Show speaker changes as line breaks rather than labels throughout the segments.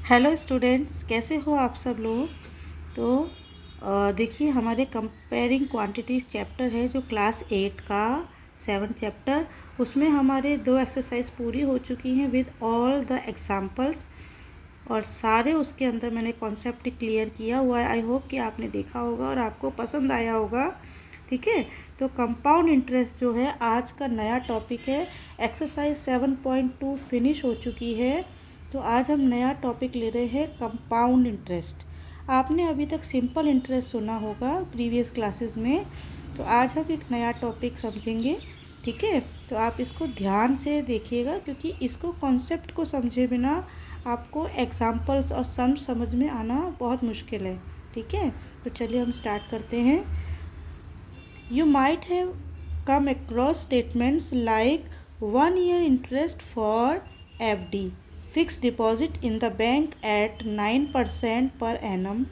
Hello students, कैसे हो आप सब लोग। तो देखिए, हमारे कंपेयरिंग क्वांटिटीज़ चैप्टर है जो क्लास 8 का 7 चैप्टर, उसमें हमारे 2 एक्सरसाइज पूरी हो चुकी हैं विद ऑल द एग्जांपल्स, और सारे उसके अंदर मैंने कॉन्सेप्ट क्लियर किया हुआ है। आई होप कि आपने देखा होगा और आपको पसंद आया होगा। ठीक है, तो कंपाउंड इंटरेस्ट जो है आज का नया टॉपिक है। एक्सरसाइज 7.2 फिनिश हो चुकी है, तो आज हम नया टॉपिक ले रहे हैं कंपाउंड इंटरेस्ट। आपने अभी तक सिंपल इंटरेस्ट सुना होगा प्रीवियस क्लासेस में, तो आज हम एक नया टॉपिक समझेंगे। ठीक है, तो आप इसको ध्यान से देखिएगा, क्योंकि इसको कॉन्सेप्ट को समझे बिना आपको एग्जाम्पल्स और सम्स समझ में आना बहुत मुश्किल है। ठीक है, तो चलिए हम स्टार्ट करते हैं। You might have come across statements like 1 year interest for FD, fixed deposit in the bank at 9% per annum,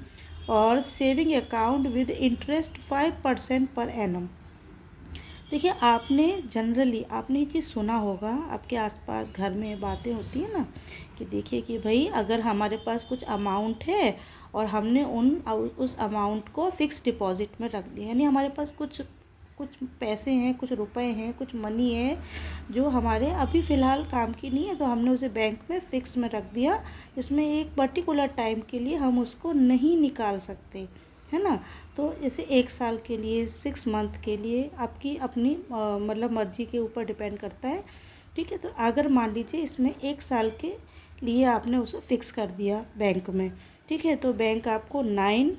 और saving account with interest 5% per annum. देखिए, आपने जनरली आपने ये चीज़ सुना होगा, आपके आसपास घर में बातें होती हैं ना, कि देखिए कि भाई अगर हमारे पास कुछ अमाउंट है और हमने उस अमाउंट को फिक्स डिपॉजिट में रख दिया, यानी हमारे पास कुछ कुछ पैसे हैं, कुछ रुपए हैं, कुछ मनी है जो हमारे अभी फ़िलहाल काम की नहीं है, तो हमने उसे बैंक में फ़िक्स में रख दिया, जिसमें एक पर्टिकुलर टाइम के लिए हम उसको नहीं निकाल सकते, है ना। तो जैसे 1 साल के लिए, 6 मंथ के लिए, आपकी अपनी मतलब मर्जी के ऊपर डिपेंड करता है। ठीक है, तो अगर मान लीजिए इसमें 1 साल के लिए आपने उसे फिक्स कर दिया बैंक में, ठीक है, तो बैंक आपको 9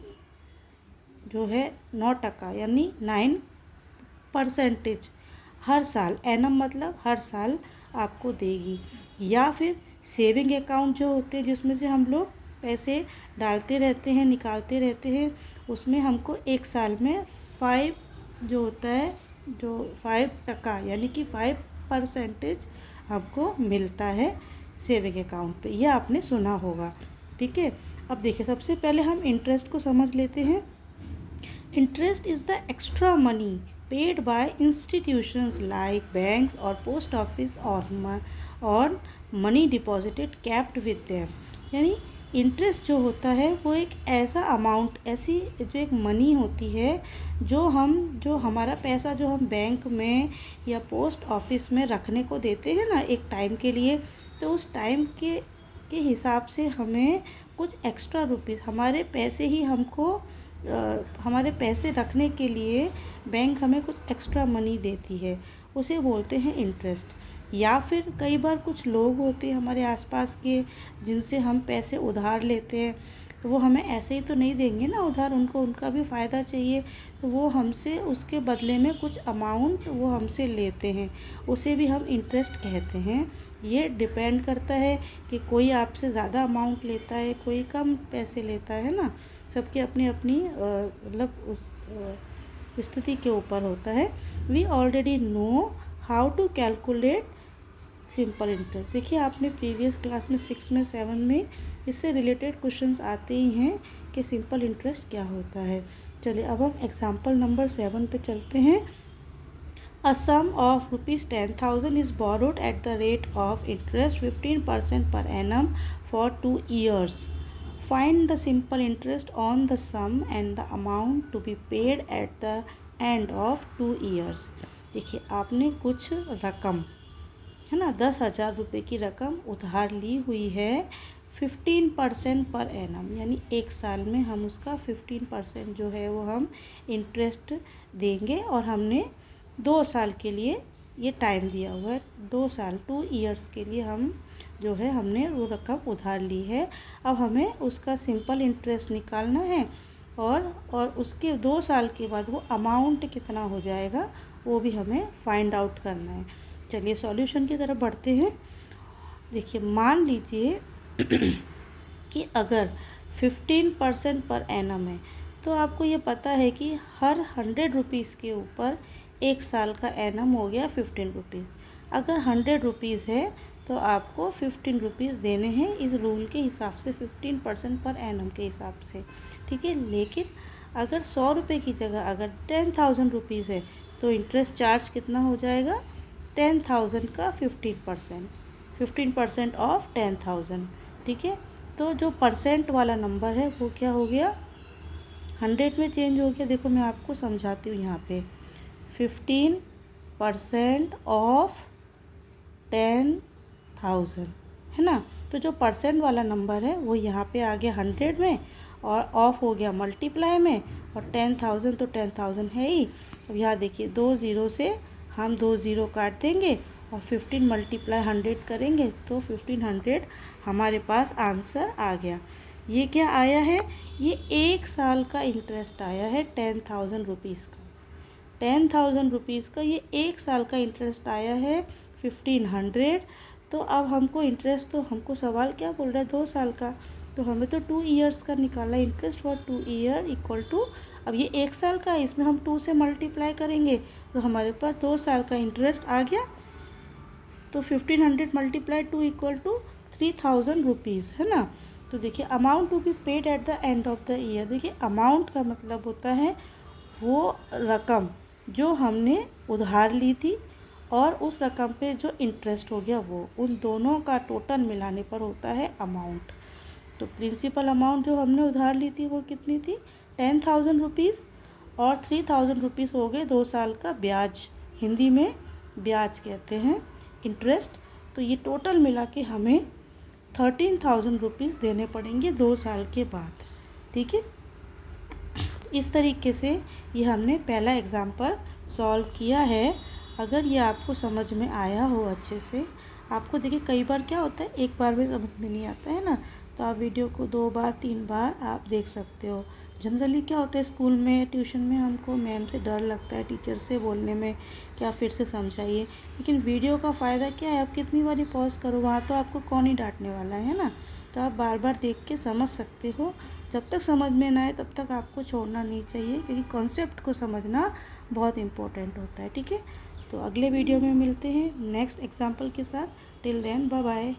जो है 9% यानी 9% हर साल, एनम मतलब हर साल आपको देगी। या फिर सेविंग अकाउंट जो होते हैं, जिसमें से हम लोग पैसे डालते रहते हैं, निकालते रहते हैं, उसमें हमको 1 साल में 5 जो होता है, जो 5% यानी कि 5% हमको मिलता है सेविंग अकाउंट पे। यह आपने सुना होगा। ठीक है, अब देखिए, सबसे पहले हम इंटरेस्ट को समझ लेते हैं। Interest is the extra money paid by institutions like banks or post office on money deposited kept with them। यानी इंटरेस्ट जो होता है वो एक ऐसा अमाउंट, ऐसी जो एक मनी होती है जो हमारा पैसा जो हम बैंक में या पोस्ट ऑफिस में रखने को देते हैं ना एक टाइम के लिए, तो उस टाइम के हिसाब से हमें कुछ एक्स्ट्रा रुपीज़, हमारे पैसे ही हमको हमारे पैसे रखने के लिए बैंक हमें कुछ एक्स्ट्रा मनी देती है, उसे बोलते हैं इंटरेस्ट। या फिर कई बार कुछ लोग होते हैं हमारे आसपास के, जिनसे हम पैसे उधार लेते हैं, तो वो हमें ऐसे ही तो नहीं देंगे ना उधार, उनको उनका भी फ़ायदा चाहिए, तो वो हमसे उसके बदले में कुछ अमाउंट वो हमसे लेते हैं, उसे भी हम इंटरेस्ट कहते हैं। ये डिपेंड करता है कि कोई आपसे ज़्यादा अमाउंट लेता है, कोई कम पैसे लेता है ना, सबकी अपनी अपनी मतलब उस स्थिति के ऊपर होता है। We already know how to calculate simple interest. देखिए, आपने प्रीवियस क्लास में 6 में 7 में इससे रिलेटेड क्वेश्चंस आते ही हैं कि सिंपल इंटरेस्ट क्या होता है। चलिए, अब हम एग्जांपल नंबर 7 पे चलते हैं। A sum of rupees 10,000 is borrowed at the rate of interest 15% per annum for 2 years. Find the simple interest on the sum and the amount to be paid at the end of 2 years। देखिए, आपने कुछ रकम, है ना, 10,000 रुपये की रकम उधार ली हुई है 15% पर एनम, यानी 1 साल में हम उसका 15% जो है वो हम इंटरेस्ट देंगे, और हमने 2 साल के लिए ये टाइम दिया हुआ है, 2 साल 2 ईयर्स के लिए हम जो है हमने वो रकम उधार ली है। अब हमें उसका सिंपल इंटरेस्ट निकालना है, और उसके 2 साल के बाद वो अमाउंट कितना हो जाएगा वो भी हमें फाइंड आउट करना है। चलिए सॉल्यूशन की तरफ बढ़ते हैं। देखिए, मान लीजिए कि अगर 15% पर एनम है, तो आपको ये पता है कि हर 100 रुपीज़ के ऊपर 1 साल का एनम हो गया 15 रुपीज़। अगर 100 रुपीज़ है तो आपको 15 रुपीज़ देने हैं, इस रूल के हिसाब से 15% पर एनम के हिसाब से। ठीक है, लेकिन अगर 100 रुपये की जगह अगर 10,000 रुपीज़ है, तो इंटरेस्ट चार्ज कितना हो जाएगा, 10,000 का 15% ऑफ 10,000। ठीक है, तो जो परसेंट वाला नंबर है वो क्या हो गया, 100 में चेंज हो गया। देखो मैं आपको समझाती हूँ यहाँ पे, 15% ऑफ 10,000 है ना। तो जो परसेंट वाला नंबर है वो यहाँ पे आ गया 100 में, और ऑफ हो गया मल्टीप्लाई में, और 10,000 तो 10,000 है ही। अब यहाँ देखिए 2 ज़ीरो से हम 2 ज़ीरो काट देंगे और 15 मल्टीप्लाई 100 करेंगे तो 1500 हमारे पास आंसर आ गया। ये क्या आया है, ये 1 साल का इंटरेस्ट आया है 10,000 रुपीज़ का। 10,000 रुपीज़ का ये 1 साल का इंटरेस्ट आया है 1500। तो अब हमको इंटरेस्ट, तो हमको सवाल क्या बोल रहा है, 2 साल का, तो हमें तो 2 ईयर्स का निकाला है। Interest for 2 year equal to, अब ये 1 साल का है, इसमें हम 2 से मल्टीप्लाई करेंगे तो हमारे पास 2 साल का इंटरेस्ट आ गया। तो 1500 मल्टीप्लाई 2 इक्वल टू 3,000 रुपीज़ है ना। तो देखिए amount to be paid at the end of the year, देखिए अमाउंट का मतलब होता है वो रकम जो हमने उधार ली थी और उस रकम पे जो इंटरेस्ट हो गया वो, उन दोनों का टोटल मिलाने पर होता है अमाउंट। तो प्रिंसिपल अमाउंट जो हमने उधार ली थी वो कितनी थी, 10,000 रुपीज़, और 3,000 रुपीज़ हो गए 2 साल का ब्याज, हिंदी में ब्याज कहते हैं, इंटरेस्ट। तो ये टोटल मिला के हमें 13,000 रुपीज़ देने पड़ेंगे 2 साल के बाद। ठीक है, इस तरीके से ये हमने पहला एग्ज़ाम्पल सॉल्व किया है। अगर ये आपको समझ में आया हो अच्छे से, आपको देखिए कई बार क्या होता है एक बार में समझ में नहीं आता है ना, तो आप वीडियो को 2 बार 3 बार आप देख सकते हो। जनरली क्या होता है स्कूल में ट्यूशन में हमको मैम से डर लगता है, टीचर से बोलने में क्या फिर से समझाइए, लेकिन वीडियो का फ़ायदा क्या है, आप कितनी बार पॉज करो, वहाँ तो आपको कौन ही डांटने वाला है ना। तो आप बार बार देख के समझ सकते हो। जब तक समझ में ना आए तब तक आपको छोड़ना नहीं चाहिए, क्योंकि कॉन्सेप्ट को समझना बहुत इम्पोर्टेंट होता है। ठीक है, तो अगले वीडियो में मिलते हैं नेक्स्ट एग्जाम्पल के साथ। Till then bye bye.